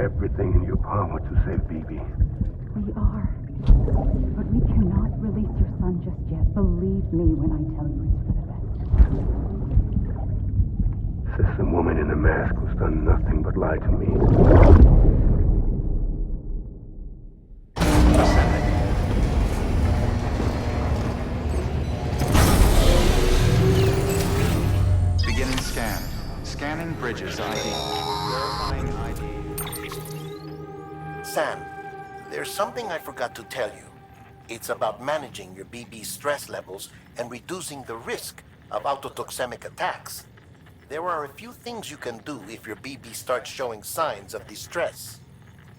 everything in your power to save BB. We are. But we cannot release your son just yet. Believe me when I tell you it's for the best. System woman in the mask who's done nothing but lie to me. Beginning scan. Scanning bridges ID. Verifying ID. Sam, there's something I forgot to tell you. It's about managing your BB stress levels and reducing the risk of autotoxemic attacks. There are a few things you can do if your BB starts showing signs of distress.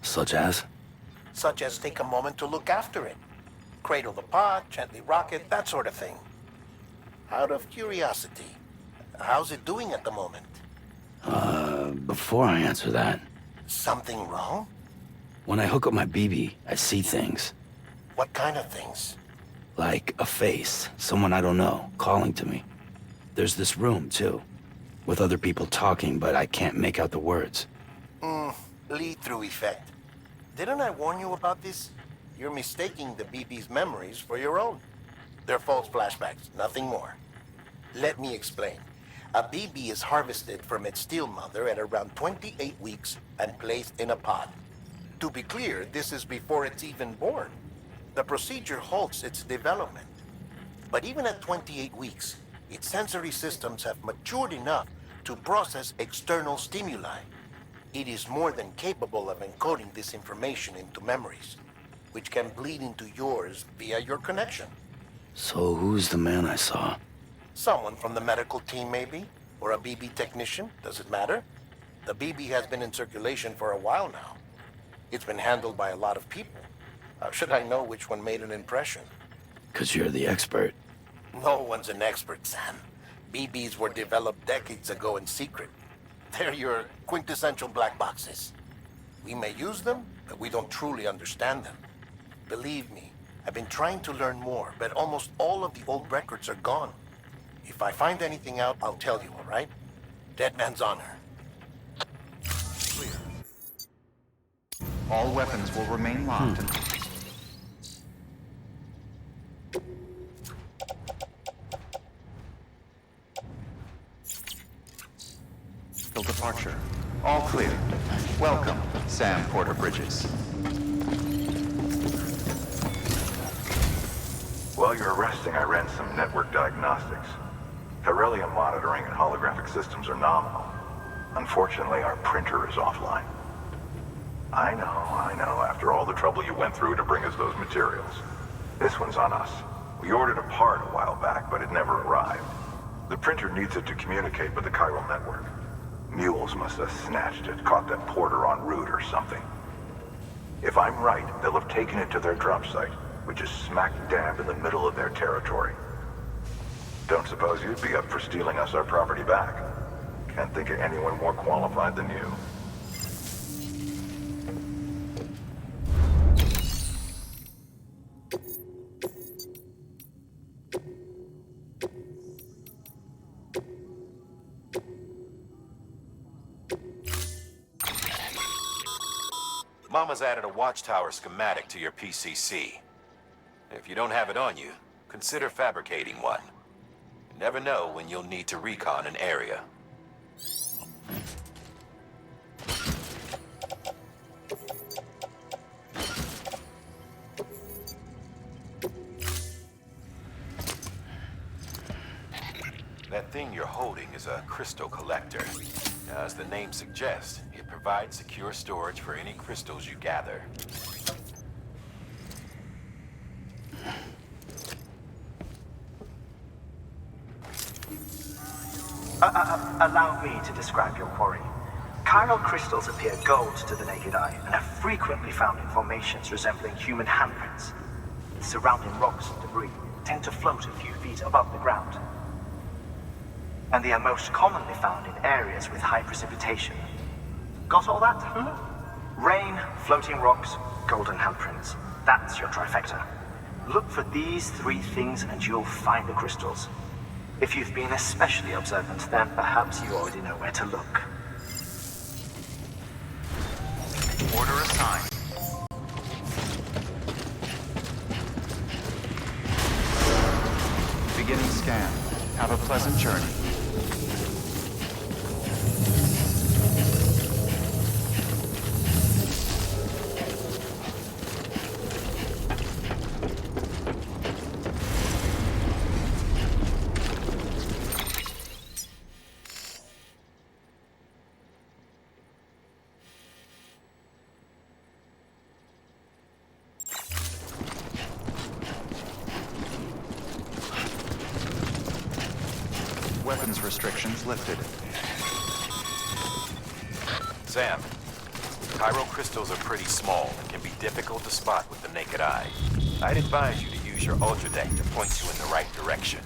Such as? Such as take a moment to look after it. Cradle the pot, gently rock it, that sort of thing. Out of curiosity, how's it doing at the moment? Before I answer that, Something wrong? when I hook up my BB, I see things. What kind of things? Like a face, someone I don't know, calling to me. There's this room, too, with other people talking, but I can't make out the words. Lead-through effect. Didn't I warn you about this? You're mistaking the BB's memories for your own. They're false flashbacks, nothing more. Let me explain. A BB is harvested from its steel mother at around 28 weeks and placed in a pod. To be clear, this is before it's even born. The procedure halts its development. But even at 28 weeks, its sensory systems have matured enough to process external stimuli. It is more than capable of encoding this information into memories, which can bleed into yours via your connection. So who's the man I saw? Someone from the medical team, maybe? Or a BB technician? Does it matter? The BB has been in circulation for a while now. It's been handled by a lot of people. How should I know which one made an impression? 'Cause you're the expert. No one's an expert, Sam. BBs were developed decades ago in secret. They're your quintessential black boxes. We may use them, but we don't truly understand them. Believe me, I've been trying to learn more, but almost all of the old records are gone. If I find anything out, I'll tell you, all right? Dead man's honor. Clear. All weapons will remain locked until... Departure. All clear. Welcome, Sam Porter Bridges. While you're resting, I ran some network diagnostics. Beryllium monitoring and holographic systems are nominal. Unfortunately, our printer is offline. I know, after all the trouble you went through to bring us those materials. This one's on us. We ordered a part a while back, but it never arrived. The printer needs it to communicate with the chiral network. Mules must have snatched it, caught that porter en route or something. If I'm right, they'll have taken it to their drop site, which is smack dab in the middle of their territory. Don't suppose you'd be up for stealing us our property back? Can't think of anyone more qualified than you. Mama's added a watchtower schematic to your PCC. If you don't have it on you, consider fabricating one. You never know when you'll need to recon an area. That thing you're holding is a crystal collector. Now, as the name suggests, it provides secure storage for any crystals you gather. Allow me to describe your quarry. Chiral crystals appear gold to the naked eye and are frequently found in formations resembling human handprints. The surrounding rocks and debris tend to float a few feet above the ground. And they are most commonly found in areas with high precipitation. Got all that? Rain, floating rocks, golden handprints. That's your trifecta. Look for these three things and you'll find the crystals. If you've been especially observant, then perhaps you already know where to look. Order assigned. Beginning scan. Have a pleasant journey. Weapons restrictions lifted. Sam, chiral crystals are pretty small and can be difficult to spot with the naked eye. I'd advise you to use your ultradeck to point you in the right direction.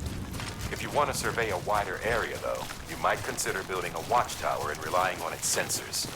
If you want to survey a wider area, though, you might consider building a watchtower and relying on its sensors.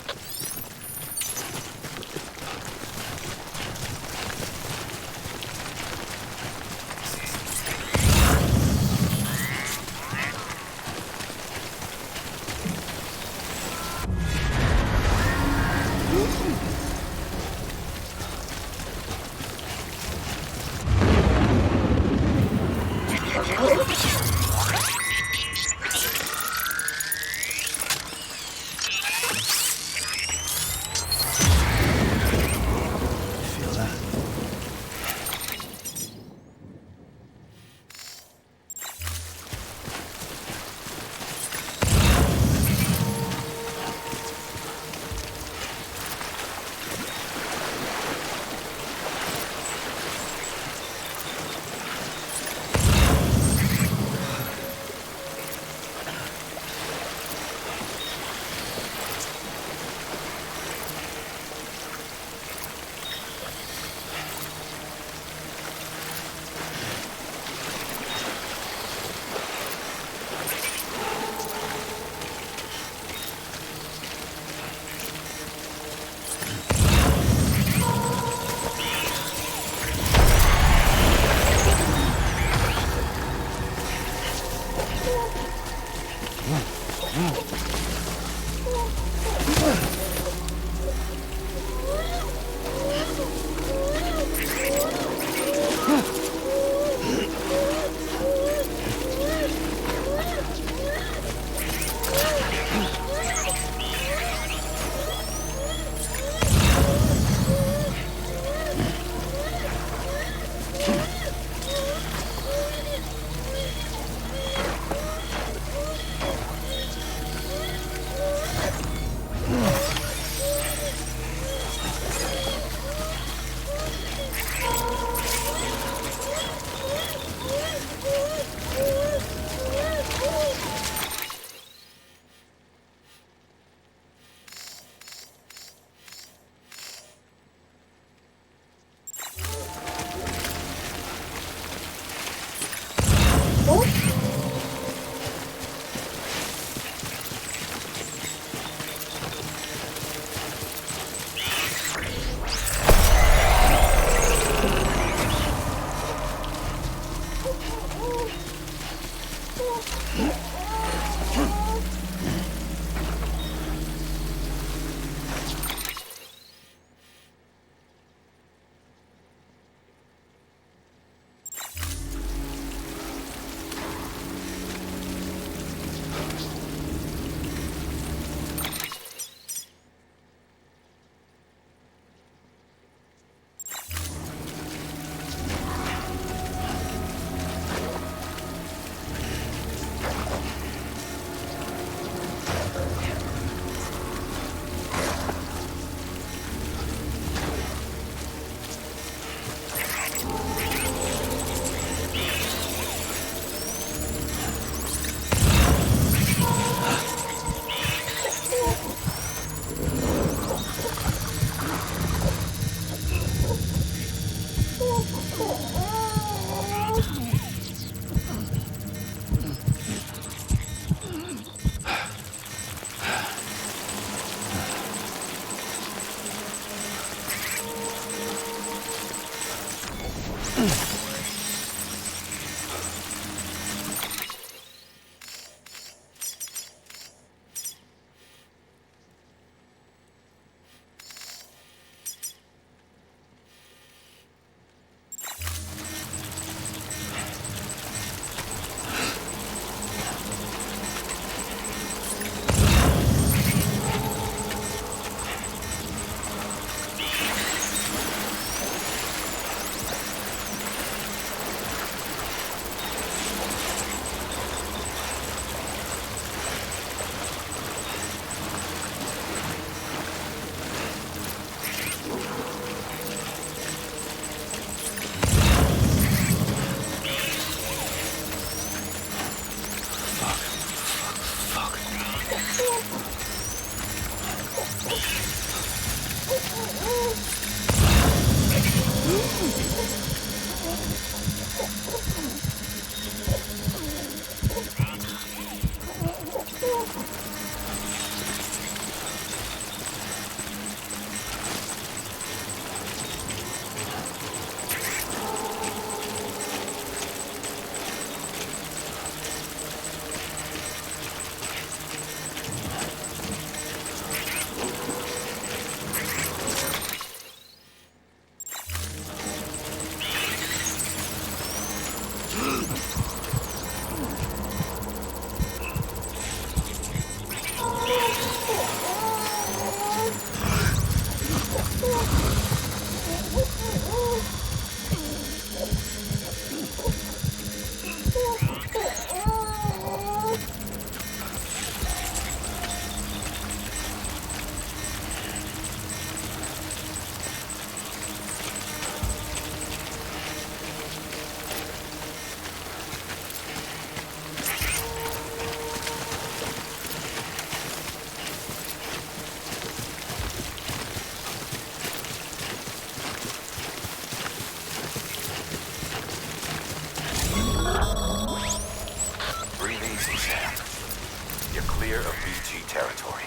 clear of BG territory.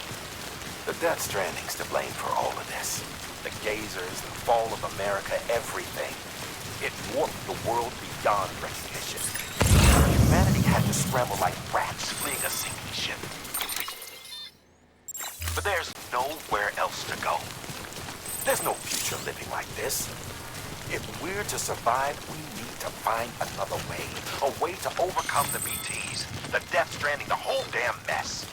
The Death Stranding's to blame for all of this. The gazers, the fall of America, everything. It warped the world beyond recognition. Humanity had to scramble like rats fleeing a sinking ship. But there's nowhere else to go. There's no future living like this. If we're to survive, we need to find another way. A way to overcome the BTs, the Death Stranding, the whole damn mess.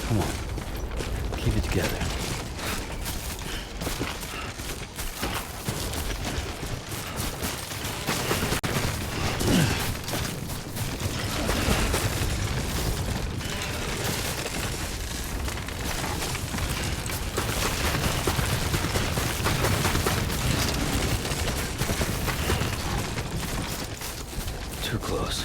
Come on. Keep it together. Too close.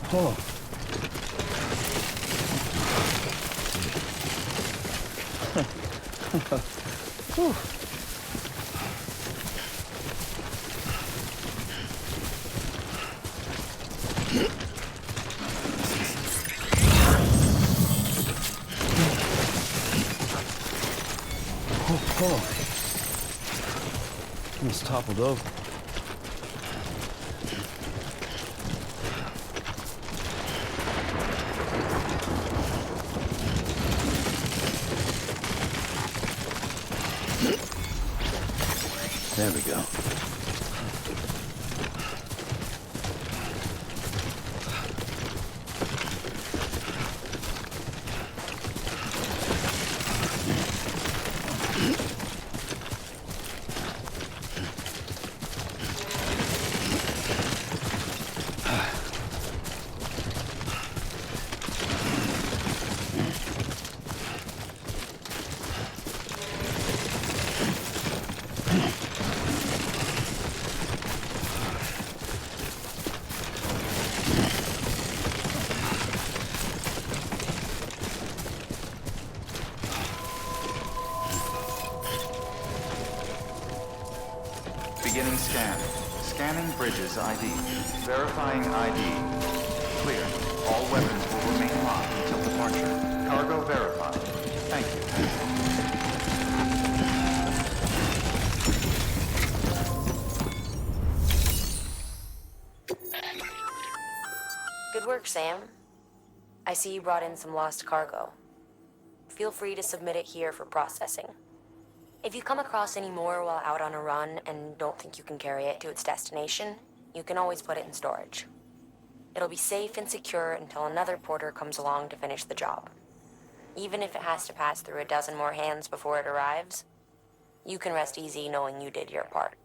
Oh. Almost toppled over. There we go. Beginning scan. Scanning bridges ID. Verifying ID. Clear. All weapons will remain locked until departure. Cargo verified. Thank you. Good work, Sam. I see you brought in some lost cargo. Feel free to submit it here for processing. If you come across any more while out on a run and don't think you can carry it to its destination, you can always put it in storage. It'll be safe and secure until another porter comes along to finish the job. Even if it has to pass through a dozen more hands before it arrives, you can rest easy knowing you did your part.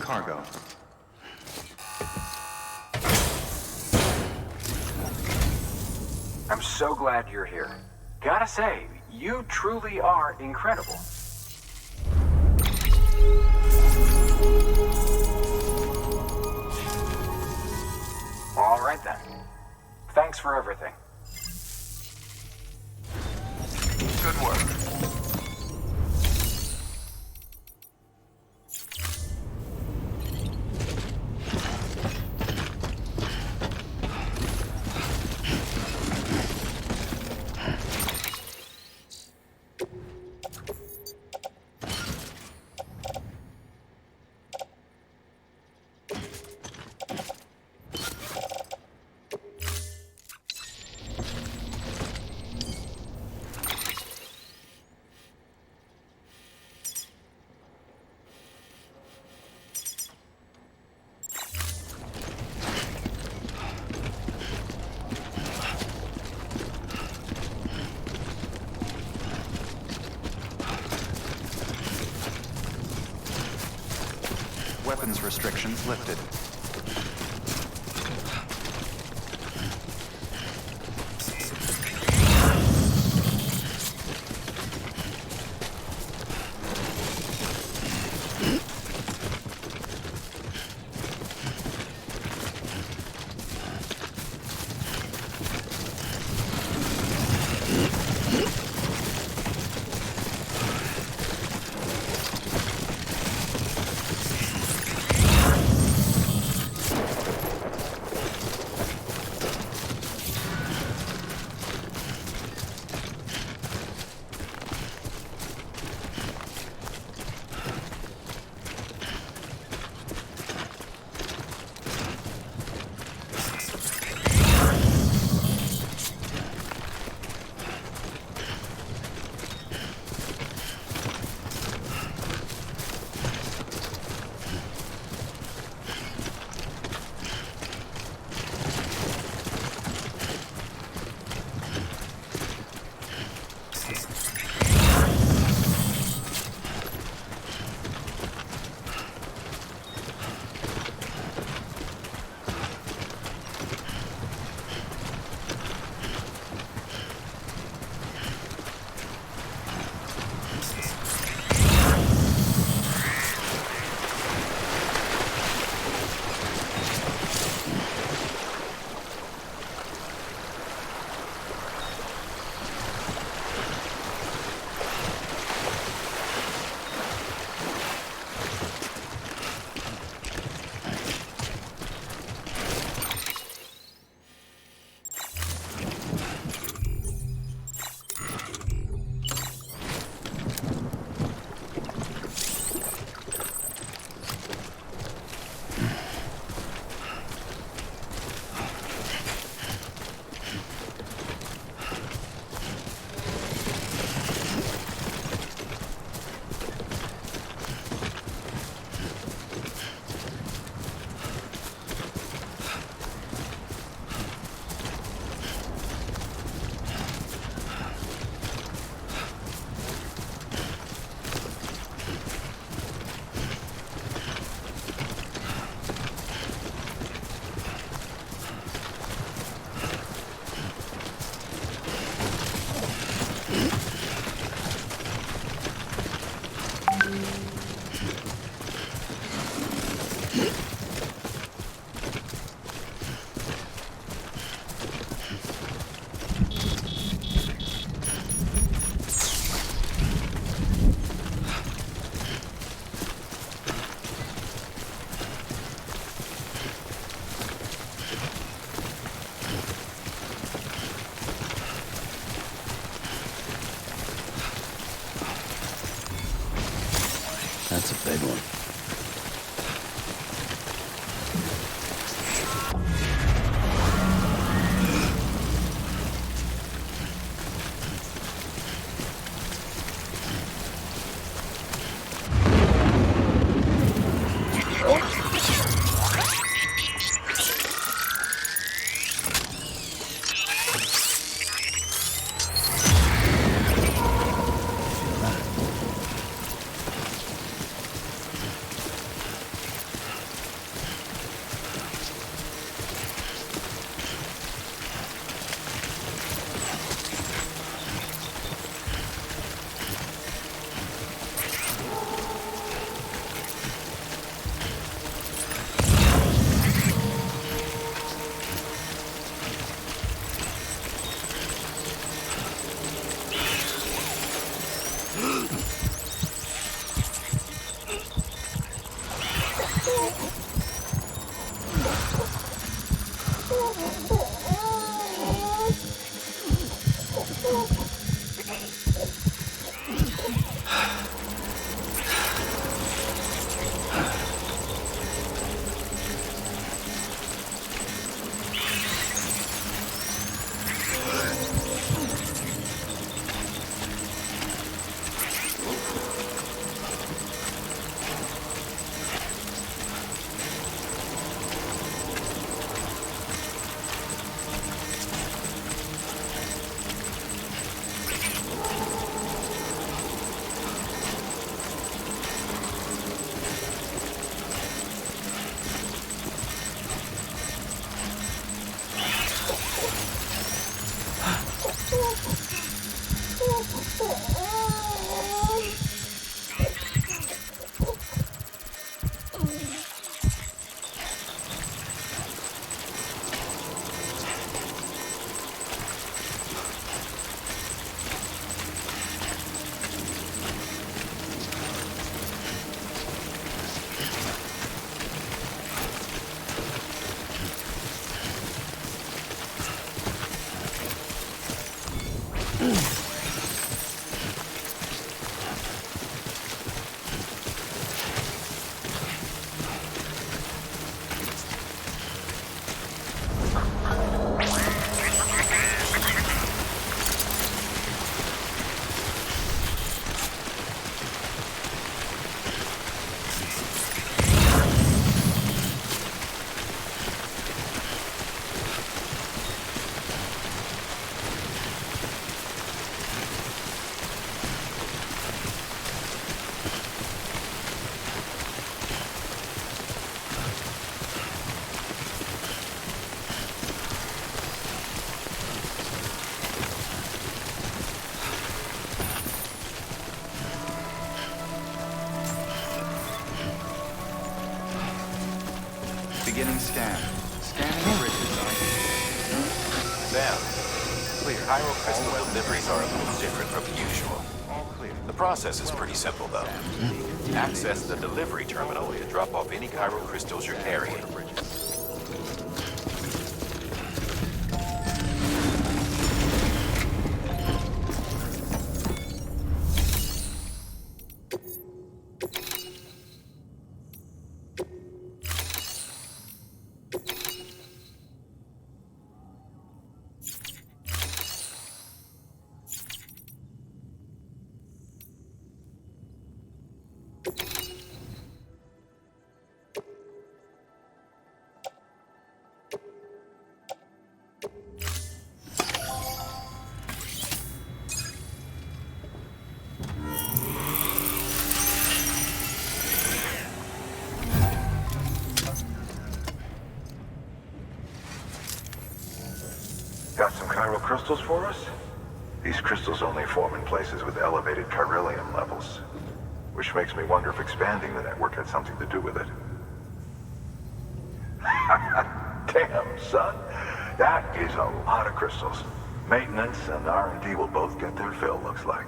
Cargo. I'm so glad you're here. Gotta say, you truly are incredible. All right then. Thanks for everything. Good work. weapons restrictions lifted. That's a big one. Beginning scan. Scanning bridges ID. Sam, Clear. chiral crystal deliveries are a little different from usual. All clear. The process is pretty simple, though. Access the delivery terminal to drop off any chiral crystals you're carrying. Got some chiral crystals for us? These crystals only form in places with elevated chiralium levels, which makes me wonder if expanding the network had something to do with it. Damn, son. That is a lot of crystals. Maintenance and R&D will both get their fill, looks like.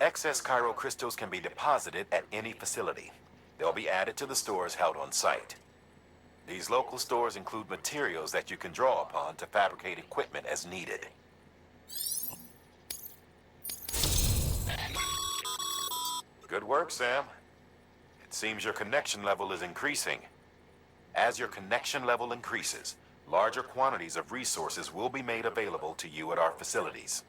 Excess chiral crystals can be deposited at any facility. They'll be added to the stores held on site. These local stores include materials that you can draw upon to fabricate equipment as needed. Good work, Sam. It seems your connection level is increasing. As your connection level increases, larger quantities of resources will be made available to you at our facilities.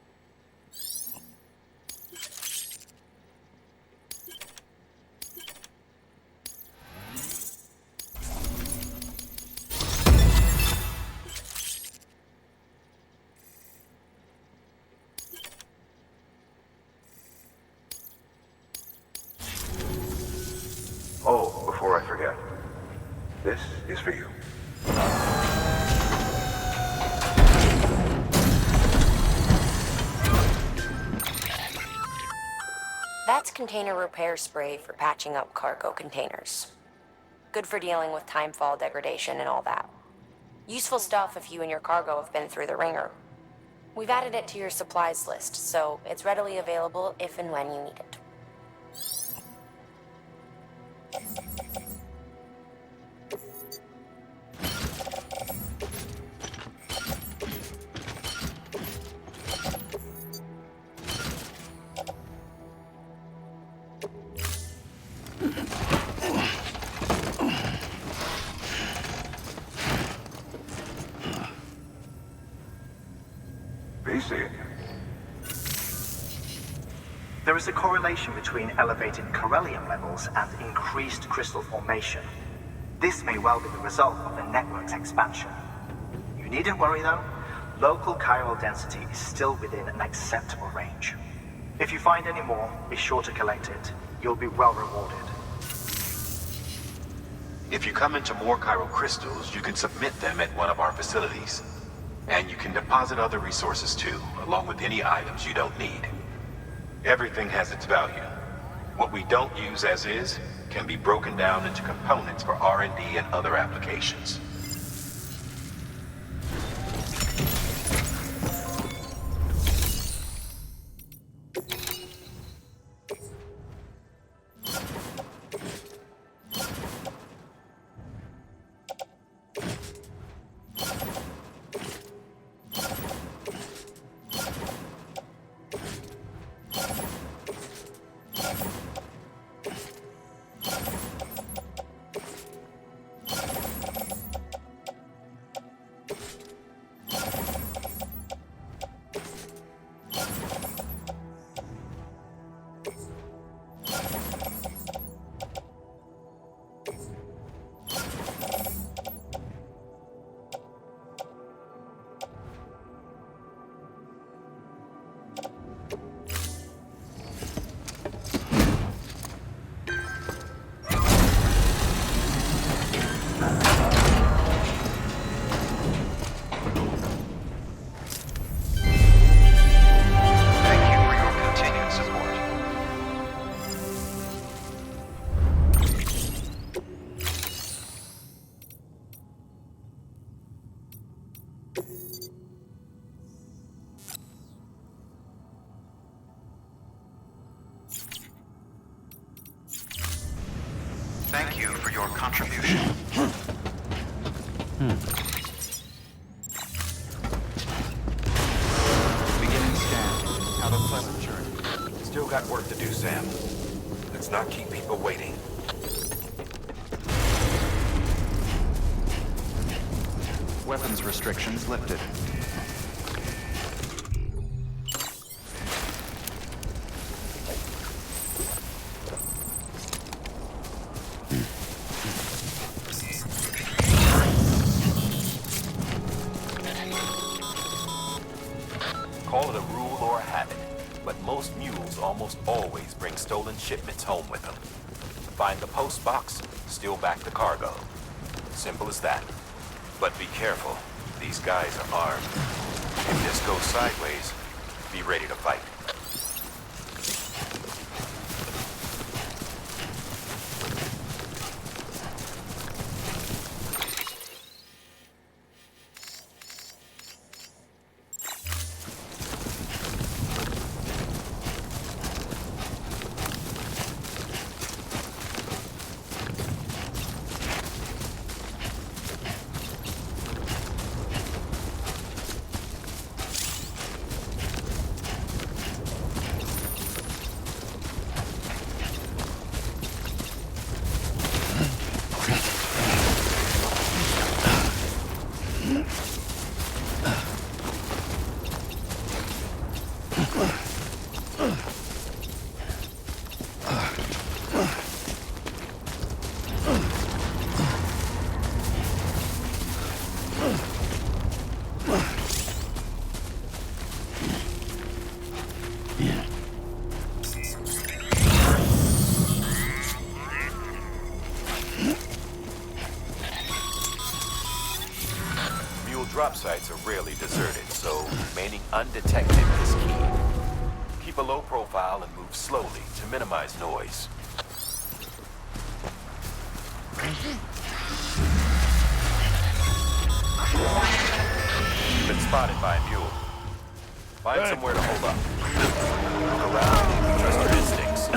Oh, before I forget, this is for you. That's container repair spray for patching up cargo containers. Good for dealing with timefall degradation and all that. Useful stuff if you and your cargo have been through the ringer. We've added it to your supplies list, so it's readily available if and when you need it. There is a correlation between elevated chiralium levels and increased crystal formation. This may well be the result of the network's expansion. You needn't worry though. Local chiral density is still within an acceptable range. If you find any more, be sure to collect it. You'll be well rewarded. If you come into more chiral crystals, you can submit them at one of our facilities. And you can deposit other resources too, along with any items you don't need. Everything has its value. What we don't use as is can be broken down into components for R&D and other applications. you for your contribution. Beginning scan. Have a pleasant journey. Still got work to do, Sam. Let's not keep people waiting. Weapons restrictions lifted. Call it a rule or a habit, but most mules almost always bring stolen shipments home with them. Find the post box, steal back the cargo. Simple as that. But be careful. These guys are armed. If this goes sideways, be ready to fight. Drop sites are rarely deserted, so remaining undetected is key. Keep a low profile and move slowly to minimize noise. Been spotted by a mule. Find somewhere to hold up. Look around and trust your instincts.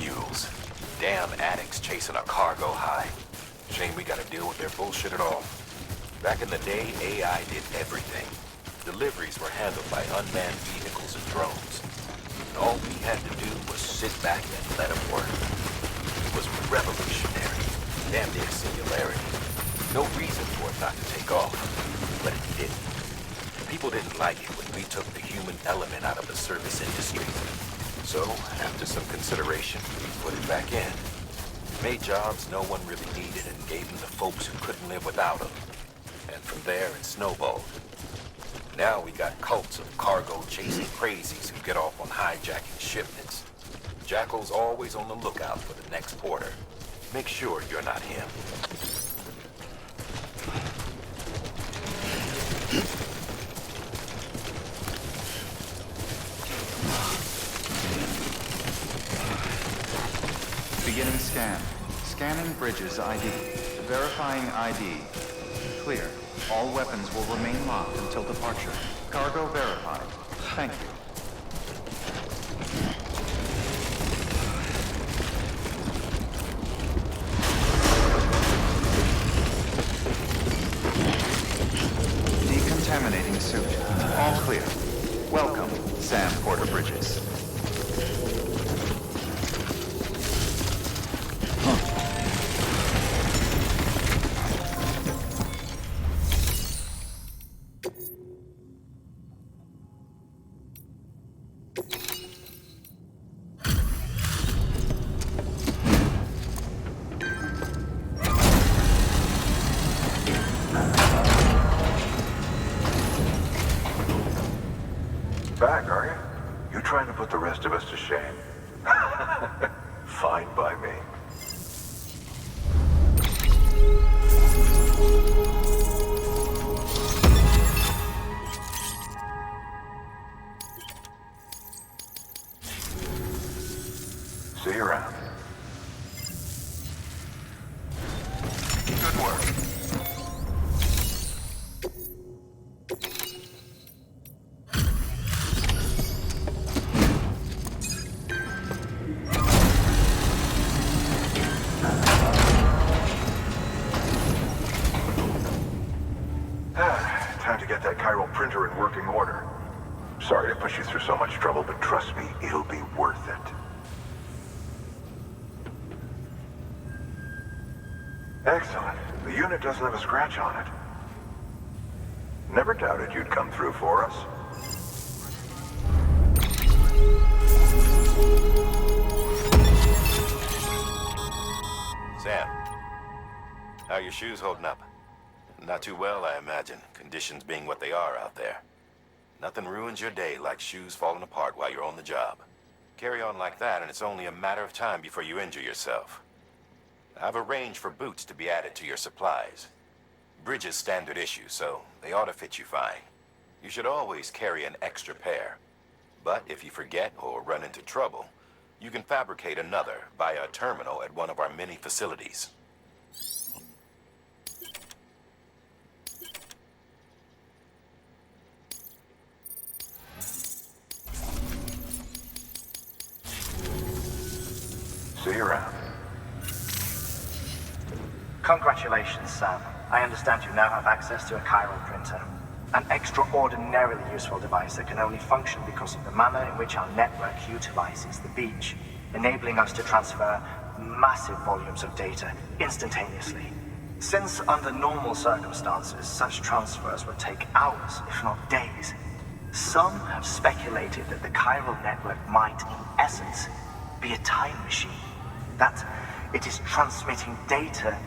mules. Damn addicts chasing a cargo high. Shame we gotta deal with their bullshit at all. Back in the day, AI did everything. Deliveries were handled by unmanned vehicles and drones. And all we had to do was sit back and let them work. It was revolutionary. Damn near singularity. No reason for it not to take off. But it didn't. People didn't like it when we took the human element out of the service industry. So, after some consideration, we put it back in. Made jobs no one really needed and gave them to folks who couldn't live without them. And from there, it snowballed. Now we got cults of cargo-chasing crazies who get off on hijacking shipments. Jackal's always on the lookout for the next porter. Make sure you're not him. Beginning scan. Scanning bridges ID. Verifying ID. Clear. All weapons will remain locked until departure. Cargo verified. Thank you. Decontaminating suit. All clear. Welcome, Sam Porter Bridges. Back, are you? You trying to put the rest of us to shame? Fine by me. See you around. Good work. Time to get that chiral printer in working order. Sorry to push you through so much trouble, but trust me, it'll be worth it. Excellent. The unit doesn't have a scratch on it. Never doubted you'd come through for us. Sam, how are your shoes holding up? Not too well, I imagine, conditions being what they are out there. Nothing ruins your day like shoes falling apart while you're on the job. Carry on like that and it's only a matter of time before you injure yourself. I've arranged for boots to be added to your supplies. Bridges standard issue, so they ought to fit you fine. You should always carry an extra pair. But if you forget or run into trouble, you can fabricate another via a terminal at one of our many facilities. See you around. Congratulations, Sam. I understand you now have access to a chiral printer. An extraordinarily useful device that can only function because of the manner in which our network utilizes the beach, enabling us to transfer massive volumes of data instantaneously. Since under normal circumstances, such transfers would take hours, if not days, some have speculated that the chiral network might, in essence, be a time machine. That it is transmitting data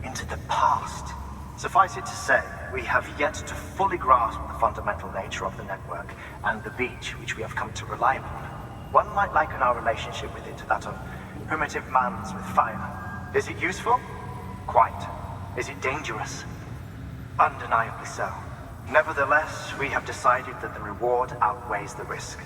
into the past. Suffice it to say, we have yet to fully grasp the fundamental nature of the network and the beach which we have come to rely upon. One might liken our relationship with it to that of primitive man's with fire. Is it useful? Quite. Is it dangerous? Undeniably so. Nevertheless, we have decided that the reward outweighs the risk.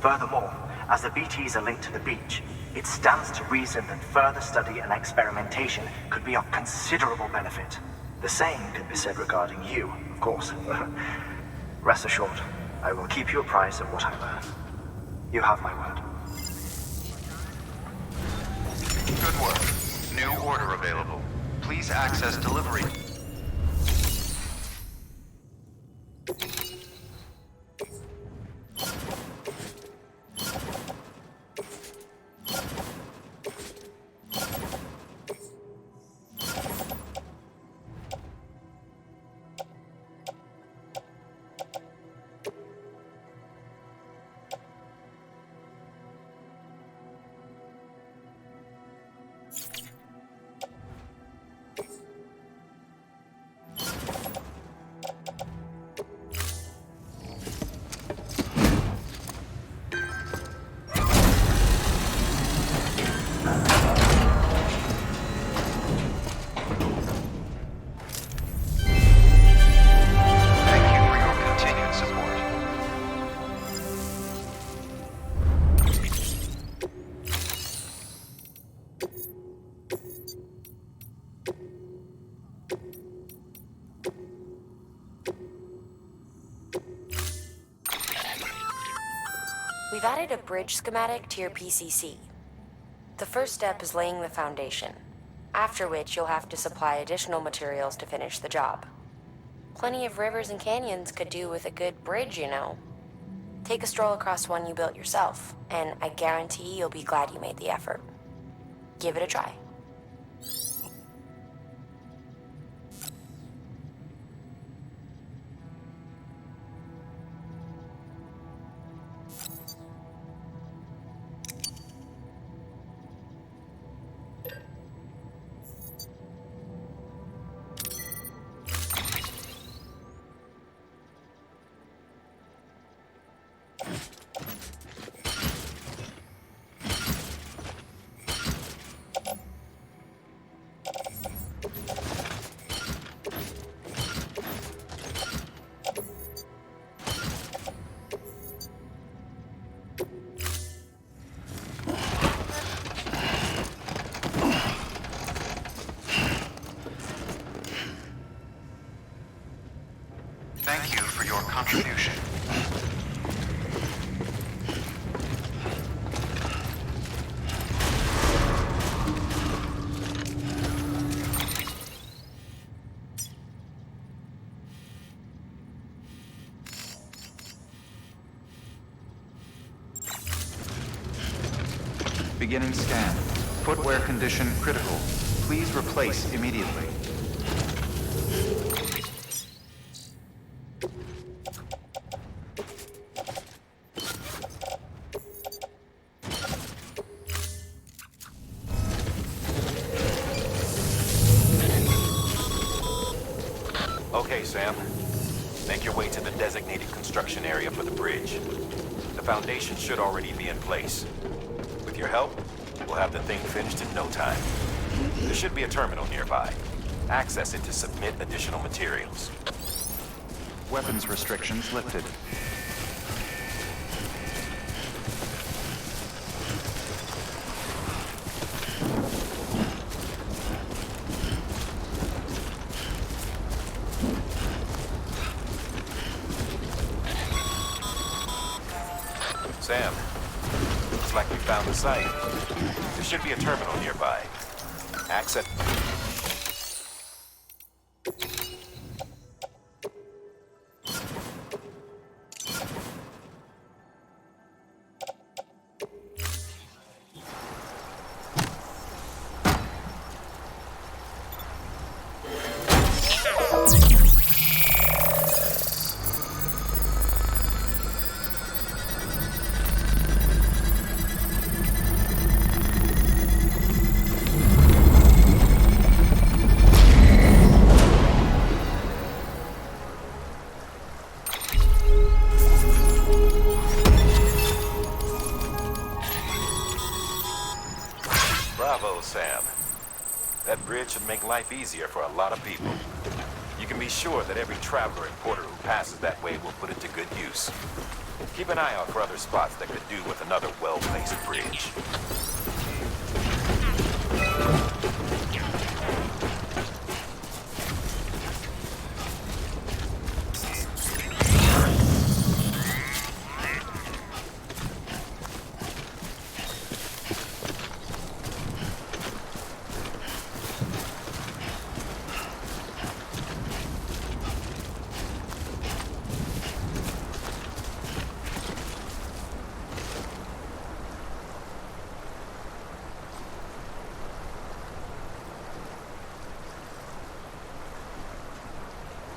Furthermore, as the BTs are linked to the beach, it stands to reason that further study and experimentation could be of considerable benefit. The same could be said regarding you, of course. Rest assured, I will keep you apprised of what I learn. You have my word. Good work. New order available. Please access delivery. We've added a bridge schematic to your PCC. The first step is laying the foundation, after which you'll have to supply additional materials to finish the job. Plenty of rivers and canyons could do with a good bridge, you know. Take a stroll across one you built yourself, and I guarantee you'll be glad you made the effort. Give it a try. Thank you for your contribution. Beginning scan. Footwear condition critical. Please replace immediately. Okay, Sam. Make your way to the designated construction area for the bridge. The foundation should already be in place. With your help, we'll have the thing finished in no time. There should be a terminal nearby. Access it to submit additional materials. Weapons restrictions lifted. Sam, looks like we found the site. There should be a terminal nearby. Access... Bravo, Sam. That bridge should make life easier for a lot of people. You can be sure that every traveler and porter who passes that way will put it to good use. Keep an eye out for other spots that could do with another well-placed bridge.